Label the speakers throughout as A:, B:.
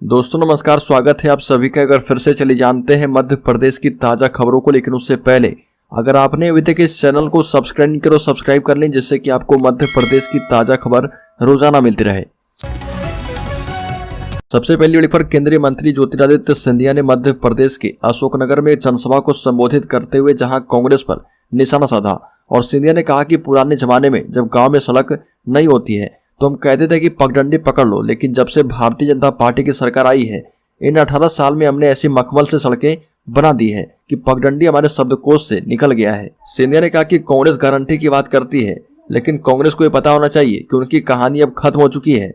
A: दोस्तों नमस्कार, स्वागत है आप सभी का। अगर फिर से चली जानते हैं मध्य प्रदेश की ताजा खबरों को, लेकिन उससे पहले अगर आपने अभी तक इस चैनल को सब्सक्राइब नहीं करो, सब्सक्राइब कर लें, जिससे कि आपको मध्य प्रदेश की ताजा खबर रोजाना मिलती रहे। सबसे पहली बड़ी खबर, केंद्रीय मंत्री ज्योतिरादित्य सिंधिया ने मध्य प्रदेश के अशोकनगर में एक जनसभा को संबोधित करते हुए जहां कांग्रेस पर निशाना साधा और सिंधिया ने कहा कि पुराने जमाने में जब गांव में सड़क नहीं होती है तो हम कहते थे कि पगडंडी पकड़ लो, लेकिन जब से भारतीय जनता पार्टी की सरकार आई है इन 18 साल में हमने ऐसी मखमल से सड़कें बना दी है कि पगडंडी हमारे शब्दकोश से निकल गया है। सिंधिया ने कहा कि कांग्रेस गारंटी की बात करती है, लेकिन कांग्रेस को ये पता होना चाहिए कि उनकी कहानी अब खत्म हो चुकी है।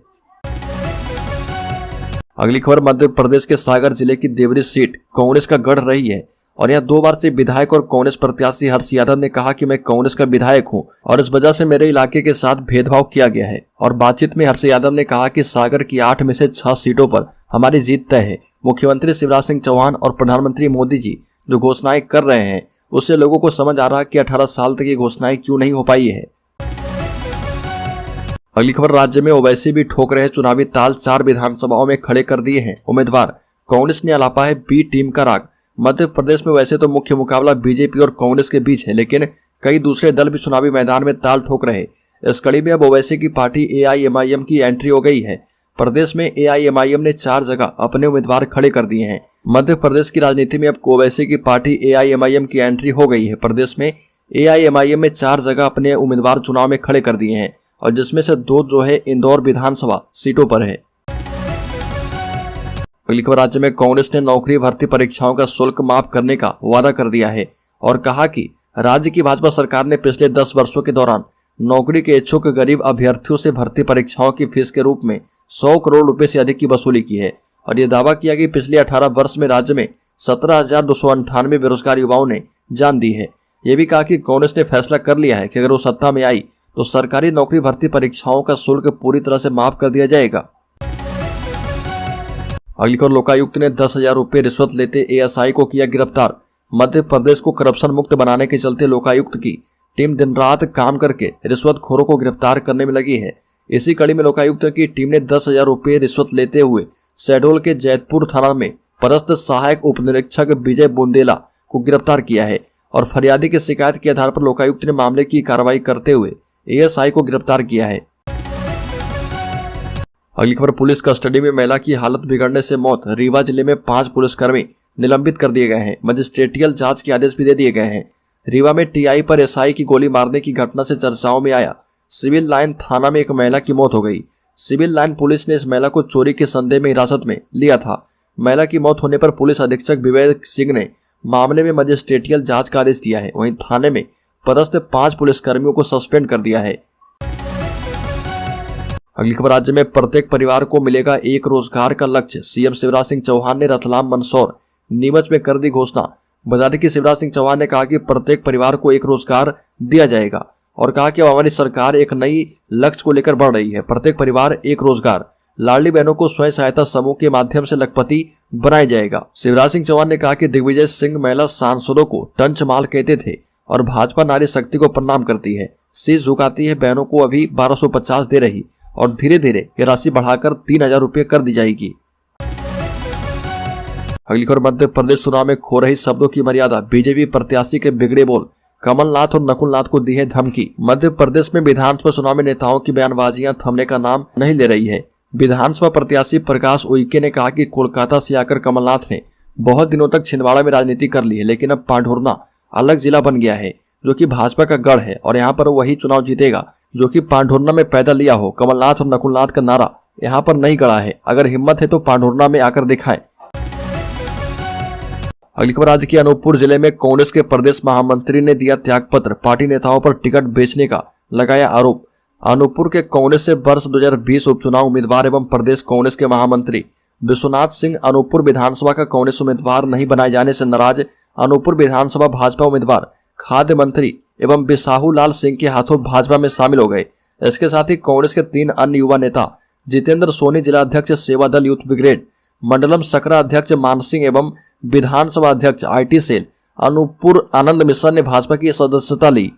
A: अगली खबर, मध्य प्रदेश के सागर जिले की देवरी सीट कांग्रेस का गढ़ रही है और यहाँ 2 बार से विधायक और कांग्रेस प्रत्याशी हर्ष यादव ने कहा कि मैं कांग्रेस का विधायक हूं और इस वजह से मेरे इलाके के साथ भेदभाव किया गया है। और बातचीत में हर्ष यादव ने कहा कि सागर की 8 में से 6 सीटों पर हमारी जीत तय है। मुख्यमंत्री शिवराज सिंह चौहान और प्रधानमंत्री मोदी जी जो घोषणाएं कर रहे हैं उससे लोगों को समझ आ रहा है कि 18 साल तक ये घोषणाएं क्यों नहीं हो पाई है। अगली खबर, राज्य में ओवैसी भी ठोक रहे चुनावी ताल, 4 विधानसभाओं में खड़े कर दिए हैं उम्मीदवार। कांग्रेस ने अलापा है बी टीम का राग। मध्य प्रदेश में वैसे तो मुख्य मुकाबला बीजेपी और कांग्रेस के बीच है, लेकिन कई दूसरे दल भी चुनावी मैदान में ताल ठोक रहे। इस कड़ी में अब ओवैसी की पार्टी एआईएमआईएम की एंट्री हो गई है। प्रदेश में एआईएमआईएम ने 4 जगह अपने उम्मीदवार खड़े कर दिए हैं। मध्य प्रदेश की राजनीति में अब ओवैसी की पार्टी एआईएमआईएम की एंट्री हो गई है। प्रदेश में एआईएमआईएम में 4 जगह अपने उम्मीदवार चुनाव में खड़े कर दिए हैं और जिसमें से 2 जो है इंदौर विधानसभा सीटों पर है। अगली खबर, राज्य में कांग्रेस ने नौकरी भर्ती परीक्षाओं का शुल्क माफ करने का वादा कर दिया है और कहा कि राज्य की भाजपा सरकार ने पिछले 10 वर्षों के दौरान नौकरी के इच्छुक गरीब अभ्यर्थियों से भर्ती परीक्षाओं की फीस के रूप में 100 करोड़ रुपए से अधिक की वसूली की है। और ये दावा किया कि पिछले 18 वर्ष में राज्य में 17,298 बेरोजगार युवाओं ने जान दी है। ये भी कहा कि कांग्रेस ने फैसला कर लिया है कि अगर वो सत्ता में आई तो सरकारी नौकरी भर्ती परीक्षाओं का शुल्क पूरी तरह से माफ कर दिया जाएगा। अगली खबर, लोकायुक्त ने 10,000 रुपये रिश्वत लेते एएसआई को किया गिरफ्तार। मध्य प्रदेश को करप्शन मुक्त बनाने के चलते लोकायुक्त की टीम दिन रात काम करके रिश्वतखोरों को गिरफ्तार करने में लगी है। इसी कड़ी में लोकायुक्त की टीम ने 10,000 रुपये रिश्वत लेते हुए शहडोल के जैतपुर थाना में पदस्थ सहायक उप निरीक्षक विजय बुंदेला को गिरफ्तार किया है और फरियादी की शिकायत के आधार पर लोकायुक्त ने मामले की कार्रवाई करते हुए एएसआई को गिरफ्तार किया है। अगली खबर, पुलिस कस्टडी में महिला की हालत बिगड़ने से मौत। रीवा जिले में 5 पुलिसकर्मी निलंबित कर दिए गए हैं। मजिस्ट्रेटियल जांच के आदेश भी दे दिए गए हैं। रीवा में टीआई पर एसआई की गोली मारने की घटना से चर्चाओं में आया। सिविल लाइन थाना में एक महिला की मौत हो गई। सिविल लाइन पुलिस ने इस महिला को चोरी के संदेह में हिरासत में लिया था। महिला की मौत होने पर पुलिस अधीक्षक विवेक सिंह ने मामले में मजिस्ट्रेटियल जाँच का आदेश दिया है। वहीं थाने में पदस्थ 5 पुलिसकर्मियों को सस्पेंड कर दिया है। अगली खबर, राज्य में प्रत्येक परिवार को मिलेगा एक रोजगार का लक्ष्य। सीएम शिवराज सिंह चौहान ने रतलाम, मंदसौर, नीमच में कर दी घोषणा। बता दें कि शिवराज सिंह चौहान ने कहा कि प्रत्येक परिवार को एक रोजगार दिया जाएगा और कहा कि हमारी सरकार एक नई लक्ष्य को लेकर बढ़ रही है। प्रत्येक परिवार एक रोजगार। लाडली बहनों को स्वयं सहायता समूह के माध्यम से लखपति बनाया जाएगा। शिवराज सिंह चौहान ने कहा कि दिग्विजय सिंह महिला सांसदों को टंच माल कहते थे और भाजपा नारी शक्ति को प्रणाम करती है, शीश झुकाती है। बहनों को अभी 1250 दे रही और धीरे धीरे ये राशि बढ़ाकर 3,000 रुपये कर दी जाएगी। अगली खबर, मध्य प्रदेश चुनाव में खो रही शब्दों की मर्यादा। बीजेपी प्रत्याशी के बिगड़े बोल। कमलनाथ और नकुलनाथ को दी है धमकी। मध्य प्रदेश में विधानसभा चुनाव में नेताओं की बयानबाजियां थमने का नाम नहीं ले रही है। विधानसभा प्रत्याशी प्रकाश उइके ने कहा कि कोलकाता से आकर कमलनाथ ने बहुत दिनों तक छिंदवाड़ा में राजनीति कर ली है, लेकिन अब पांढुर्ना अलग जिला बन गया है जो कि भाजपा का गढ़ है और यहाँ पर वही चुनाव जीतेगा जो कि पांढुर्ना में पैदा लिया हो। कमलनाथ और नकुलनाथ का नारा यहाँ पर नहीं गड़ा है। अगर हिम्मत है तो पांढुर्ना में आकर दिखाएं। अगली खबर, राज्य के अनूपपुर जिले में कांग्रेस के प्रदेश महामंत्री ने दिया त्यागपत्र। पार्टी नेताओं पर टिकट बेचने का लगाया आरोप। अनूपपुर के कांग्रेस से वर्ष 2020 उपचुनाव उम्मीदवार एवं प्रदेश कांग्रेस के महामंत्री विश्वनाथ सिंह अनूपपुर विधानसभा का कांग्रेस उम्मीदवार नहीं बनाए जाने से नाराज अनूपपुर विधानसभा भाजपा उम्मीदवार खाद्य मंत्री एवं बिसाहू लाल सिंह के हाथों भाजपा में शामिल हो गए। इसके साथ ही कांग्रेस के 3 अन्य युवा नेता जितेंद्र सोनी, जिला अध्यक्ष सेवा दल यूथ ब्रिगेड, मंडलम सकरा अध्यक्ष मान सिंह एवं विधानसभा अध्यक्ष आईटी सेल अनूपपुर आनंद मिश्रा ने भाजपा की सदस्यता ली।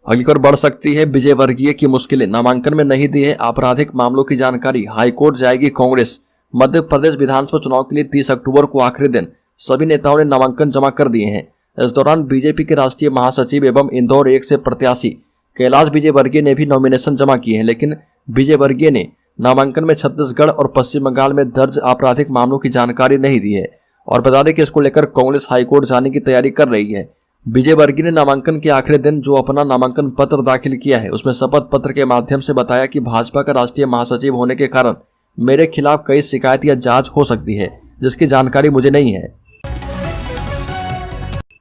A: अगली खबर बढ़ सकती है विजयवर्गीय की मुश्किलें, नामांकन में नहीं दी है आपराधिक मामलों की जानकारी, हाईकोर्ट जाएगी कांग्रेस। मध्य प्रदेश विधानसभा चुनाव के लिए 30 अक्टूबर को आखिरी दिन, सभी नेताओं ने नामांकन जमा कर दिए हैं। इस दौरान बीजेपी के राष्ट्रीय महासचिव एवं इंदौर 1 से प्रत्याशी कैलाश विजयवर्गीय ने भी नॉमिनेशन जमा किए हैं, लेकिन विजयवर्गीय ने नामांकन में छत्तीसगढ़ और पश्चिम बंगाल में दर्ज आपराधिक मामलों की जानकारी नहीं दी है। और बता दें कि इसको लेकर कांग्रेस हाईकोर्ट जाने की तैयारी कर रही है। विजयवर्गीय ने नामांकन के आखिरी दिन जो अपना नामांकन पत्र दाखिल किया है, उसमें शपथ पत्र के माध्यम से बताया कि भाजपा का राष्ट्रीय महासचिव होने के कारण मेरे खिलाफ कई शिकायत या जांच हो सकती है, जिसकी जानकारी मुझे नहीं है।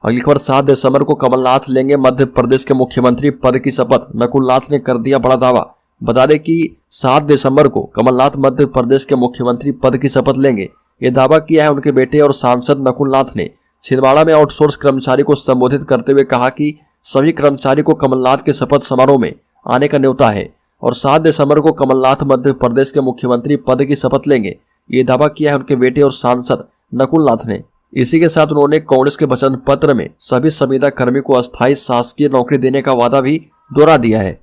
A: अगली खबर 7 दिसंबर को कमलनाथ लेंगे मध्य प्रदेश के मुख्यमंत्री पद की शपथ, नकुलनाथ ने कर दिया बड़ा दावा। बता दें कि 7 दिसंबर को कमलनाथ मध्य प्रदेश के मुख्यमंत्री पद की शपथ लेंगे। ये दावा किया है उनके बेटे और सांसद नकुलनाथ ने। छिंदवाड़ा में आउटसोर्स कर्मचारी को संबोधित करते हुए कहा कि सभी कर्मचारी को कमलनाथ के शपथ समारोह में आने का न्योता है और 7 दिसंबर को कमलनाथ मध्य प्रदेश के मुख्यमंत्री पद की शपथ लेंगे। ये दावा किया है उनके बेटे और सांसद नकुलनाथ ने। इसी के साथ उन्होंने कांग्रेस के वचन पत्र में सभी संविदा कर्मी को अस्थायी शासकीय नौकरी देने का वादा भी दोहरा दिया है।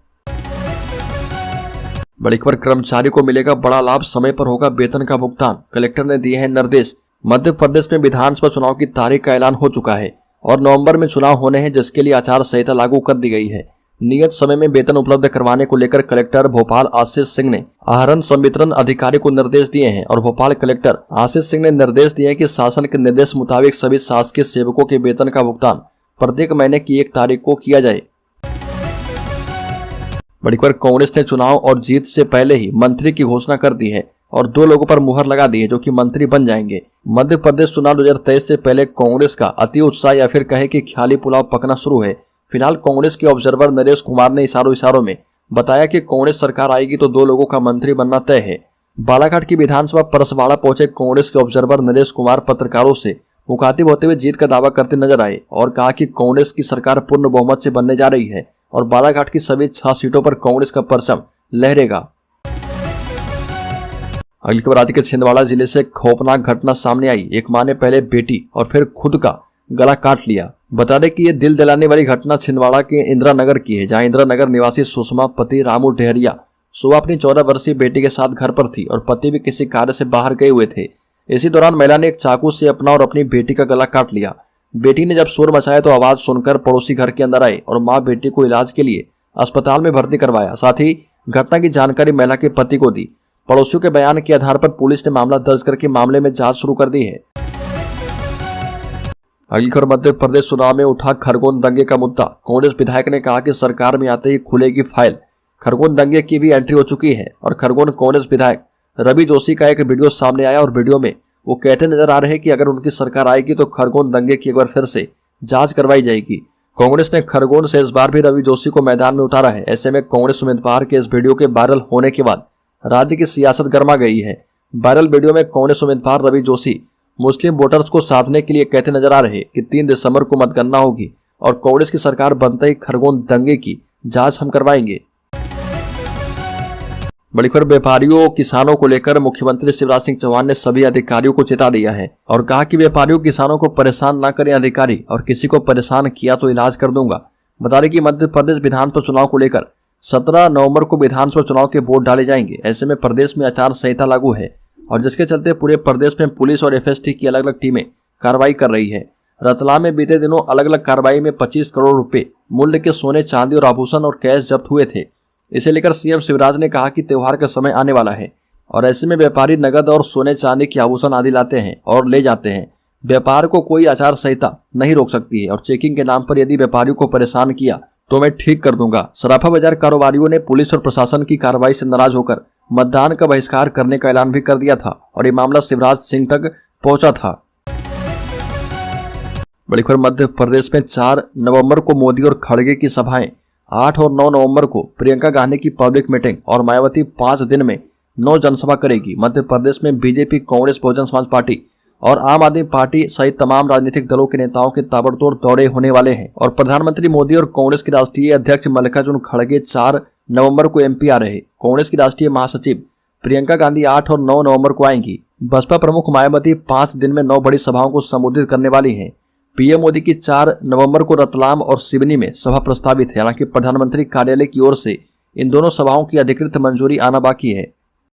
A: बड़ी खबर, कर्मचारी को मिलेगा बड़ा लाभ, समय पर होगा वेतन का भुगतान, कलेक्टर ने दिए हैं निर्देश। मध्य प्रदेश में विधानसभा चुनाव की तारीख का ऐलान हो चुका है और नवंबर में चुनाव होने हैं, जिसके लिए आचार संहिता लागू कर दी गई है। नियत समय में वेतन उपलब्ध करवाने को लेकर कलेक्टर भोपाल आशीष सिंह ने आहरण संवितरण अधिकारी को निर्देश दिए हैं और भोपाल कलेक्टर आशीष सिंह ने निर्देश दिए कि शासन के निर्देश मुताबिक सभी शासकीय सेवकों के वेतन का भुगतान प्रत्येक महीने की 1 तारीख को किया जाए। बड़ी खबर, कांग्रेस ने चुनाव और जीत से पहले ही मंत्री की घोषणा कर दी है और 2 लोगों पर मुहर लगा दी है जो कि मंत्री बन जाएंगे। मध्य प्रदेश चुनाव 2023 से पहले कांग्रेस का अति उत्साह या फिर कहे कि ख्याली पुलाव पकना शुरू है। फिलहाल कांग्रेस के ऑब्जर्वर नरेश कुमार ने इशारों में बताया कि कांग्रेस सरकार आएगी तो 2 लोगों का मंत्री बनना तय है। बालाघाट की विधानसभा परसवाड़ा पहुंचे कांग्रेस के ऑब्जर्वर नरेश कुमार पत्रकारों से मुखातिब होते हुए जीत का दावा करते नजर आए और कहा कि कांग्रेस की सरकार पूर्ण बहुमत से बनने जा रही है और बालाघाट की सभी 6 सीटों पर कांग्रेस का परचम लहरेगा। अगली खबर, राज्य के छिंदवाड़ा जिले से खौफनाक घटना सामने आई। एक मां ने पहले बेटी और फिर खुद का गला काट लिया। बता दें कि यह दिल दिलाने वाली घटना छिंदवाड़ा के इंदिरा नगर की है, जहां इंदिरा नगर निवासी सुषमा पति रामू डेहरिया सुबह अपनी 14 वर्षीय बेटी के साथ घर पर थी और पति भी किसी कार्य से बाहर गए हुए थे। इसी दौरान महिला ने एक चाकू से अपना और अपनी बेटी का गला काट लिया। बेटी ने जब शोर मचाया तो आवाज सुनकर पड़ोसी घर के अंदर आए और मां बेटी को इलाज के लिए अस्पताल में भर्ती करवाया। साथ ही घटना की जानकारी महिला के पति को दी। पड़ोसियों के बयान के आधार पर पुलिस ने मामला दर्ज करके मामले में जांच शुरू कर दी है। अगली खबर, मध्य प्रदेश चुनाव में उठा खरगोन दंगे का मुद्दा। कांग्रेस विधायक ने कहा कि सरकार में आते ही खुलेगी फाइल। खरगोन दंगे की भी एंट्री हो चुकी है और खरगोन कांग्रेस विधायक रवि जोशी का एक वीडियो सामने आया और वीडियो में वो कहते नजर आ रहे हैं कि अगर उनकी सरकार आएगी तो खरगोन दंगे की एक बार फिर से जांच करवाई जाएगी। कांग्रेस ने खरगोन से इस बार भी रवि जोशी को मैदान में उतारा है। ऐसे में कांग्रेस उम्मीदवार के इस वीडियो के वायरल होने के बाद राज्य की सियासत गर्मा गई है। वायरल वीडियो में कांग्रेस उम्मीदवार रवि जोशी मुस्लिम वोटर्स को साधने के लिए कहते नजर आ रहे कि 3 दिसंबर को मतगणना होगी और कांग्रेस की सरकार बनते ही खरगोन दंगे की जांच हम करवाएंगे। बड़ी खबर, व्यापारियों किसानों को लेकर मुख्यमंत्री शिवराज सिंह चौहान ने सभी अधिकारियों को चेता दिया है और कहा कि व्यापारियों किसानों को परेशान न करें अधिकारी, और किसी को परेशान किया तो इलाज कर दूंगा। बता दें कि मध्य प्रदेश विधानसभा चुनाव को लेकर 17 नवंबर को विधानसभा चुनाव के वोट डाले जाएंगे। ऐसे में प्रदेश में आचार संहिता लागू है और जिसके चलते पूरे प्रदेश में पुलिस और एफएसटी की अलग अलग टीमें कार्रवाई कर रही है। रतलाम में बीते दिनों अलग अलग कार्रवाई में 25 करोड़ रुपए मूल्य के सोने, चांदी और आभूषण और कैश जब्त हुए थे। इसे लेकर सीएम शिवराज ने कहा कि त्योहार का समय आने वाला है और ऐसे में व्यापारी नगद और सोने चांदी के आभूषण आदि लाते हैं और ले जाते हैं। व्यापार को कोई आचार संहिता नहीं रोक सकती है और चेकिंग के नाम पर यदि व्यापारियों को परेशान किया तो मैं ठीक कर दूंगा। सराफा बाजार कारोबारियों ने पुलिस और प्रशासन की कार्रवाई से नाराज होकर मतदान का बहिष्कार करने का ऐलान भी कर दिया था और ये मामला शिवराज सिंह तक पहुंचा था। बड़ी खबर, मध्य प्रदेश में 4 नवंबर को मोदी और खड़गे की सभाएं, 8 और 9 नवंबर को प्रियंका गांधी की पब्लिक मीटिंग और मायावती 5 दिन में 9 जनसभा करेगी। मध्य प्रदेश में बीजेपी, कांग्रेस, बहुजन समाज पार्टी और आम आदमी पार्टी सहित तमाम राजनीतिक दलों के नेताओं के ताबड़तोड़ दौरे होने वाले हैं और प्रधानमंत्री मोदी और कांग्रेस के राष्ट्रीय अध्यक्ष मल्लिकार्जुन खड़गे 4 नवंबर को एमपी आ रहे। कांग्रेस की राष्ट्रीय महासचिव प्रियंका गांधी 8 और 9 नवंबर को आएंगी। बसपा प्रमुख मायावती 5 दिन में 9 बड़ी सभाओं को संबोधित करने वाली हैं। पीएम मोदी की 4 नवंबर को रतलाम और सिवनी में सभा प्रस्तावित है। हालांकि प्रधानमंत्री कार्यालय की ओर से इन दोनों सभाओं की अधिकृत मंजूरी आना बाकी है।